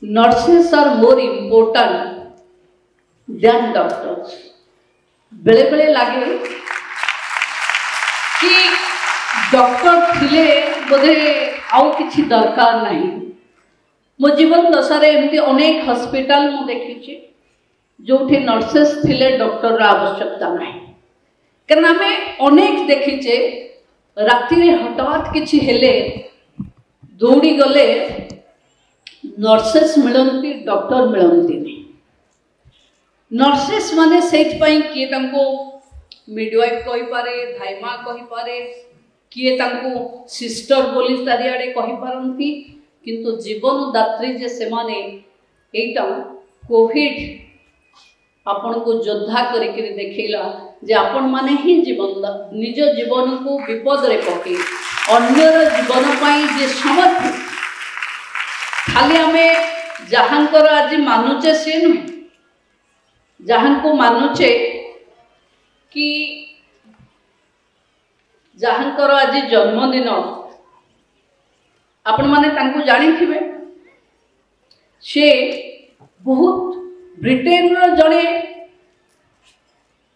nurses are more important than doctors. बेले बेले लगे कि डॉक्टर थिले बोधे आउ किछि दरकार नहीं। मो जीवन दशारे एमती अनेक हॉस्पिटल मु देखी जो नर्सेस थिले डॉक्टर आवश्यकता नहीं। कारण आम अनेक देखीचे राति हठात किछि हेले दौड़ी गले नर्सेस मिलती डॉक्टर मिलती नहीं। नर्सेस माने सेठपाई किए तांको मिडवाइफ कहि पारे धाइमा कहि पारे किए तांको सिस्टर बोली चारिआडे कहि पारंती किंतु जीवनदात्री जे से माने एटा कोविड आपण को योद्धा करके देखैला जे आपण माने ही जीवन निज जीवन को विपद रे पके अन्यर जीवन पाई जे समर्थ खाली आमे जहांकर आज मानुचे से नुहे जहां को मानुचे कि जहांकर आज जन्मदिन आपण माने तांको जानी थिबे से बहुत ब्रिटेन रो जड़े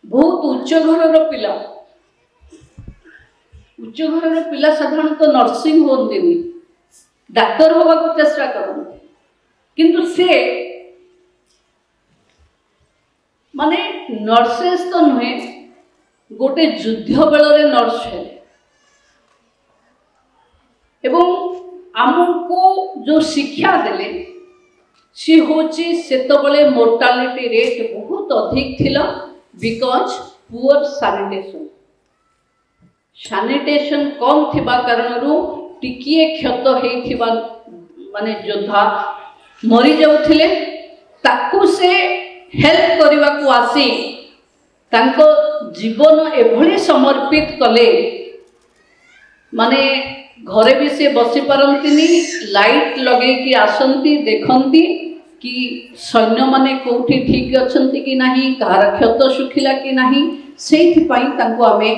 बहुत उच्च घर पिला उच्च घर पिला साधारणतः नर्सिंग होती डाक्तर होगा को चेष्टा करते किंतु से माने नर्सेस तो नुहे गोटे युद्ध बेलरे नर्स है एवं आमको जो शिक्षा देले सी होची सेतबले मोर्टालिटी रेट बहुत अधिक थिला बिकॉज पुअर सैनिटेशन कम थिबा कारणरू टिकिए क्षत हेथिबा माने योद्धा मरी जाउथिले ताकू से हेल्प करने को आसी तांको जीवन एभली समर्पित कले माने घरे भी से बसी पारंतिनी लाइट लगे कि आसंती देखंती कि सैन्य माने कोठी ठीक अछंती कि नहीं कार क्षत सुखिला कि नहीं सेहि पई तांको आमे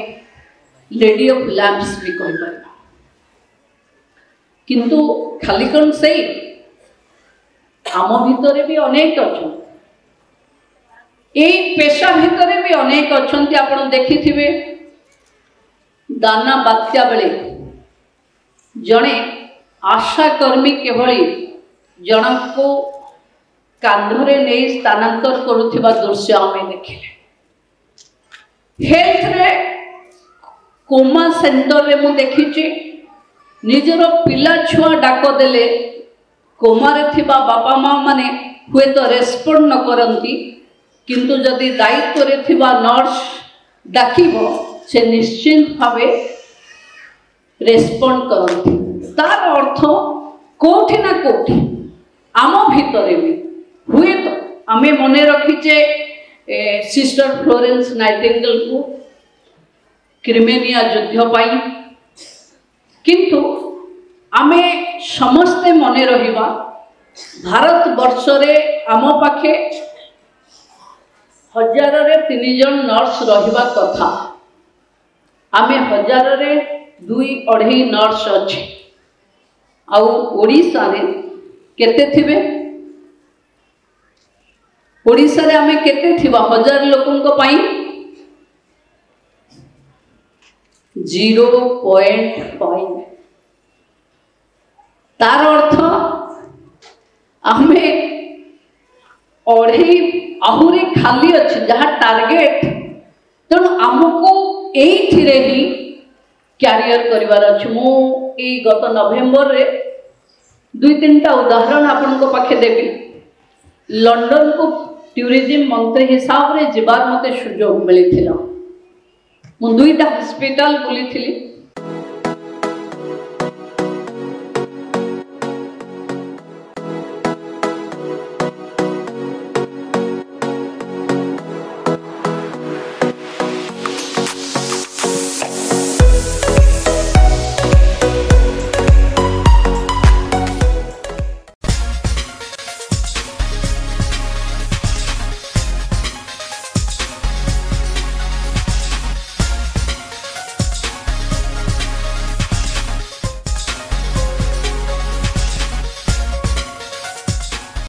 लेडी ऑफ लैम्प्स भी कहि परबा किंतु खाली कोन से आम भितरे भी अनेक अछन यही पेशा भितर भी अनेक अच्छा आपण देखि दाना बात्या बेले जड़े आशाकर्मी केवली जन को कांधरे नहीं स्थानांतर करुवा दृश्य आम देखिले हेल्थ रे कोमा सेंटर रे मु देखिछि निजर पिला छुआ डाक देले कोमारे थिबा बापा माँ माने हुए तो रेस्पॉन्ड न करंती किंतु जदि दायित्व रे थिबा नर्स डाकिबो से निश्चिंत भावे रेस्पॉन्ड करंती तार अर्थ कोठी ना कोठी आम भितरे भी हुए तो आमे मने रखीचे सिस्टर फ्लोरेंस नाइटिंगेल को क्रिमिनिया युद्ध पाई किंतु आमे समस्ते मने रहिबा भारत वर्ष रे आम पाखे 1000 रे 3 जन नर्स रहिबा कथा आमे 1000 रे 2-2.5 नर्स अछि आउ ओडिसा रे केते थिबे ओडिसा रे आमे केते थिबा 1000 लोकन को पाई 0.5 तार अर्थ आमे अढ़े आहुरी खाली अच्छी जहाँ टार्गेट तेणु आमको ये ही क्यारियर करार अच्छे मु गत नवेम्बर रे 2-3टा उदाहरण आपण पाखे देवी लंडन को टूरिज्म मंत्री हिसाब रे जीवार मते सुजोग मिली मु 2टा हॉस्पिटल बुली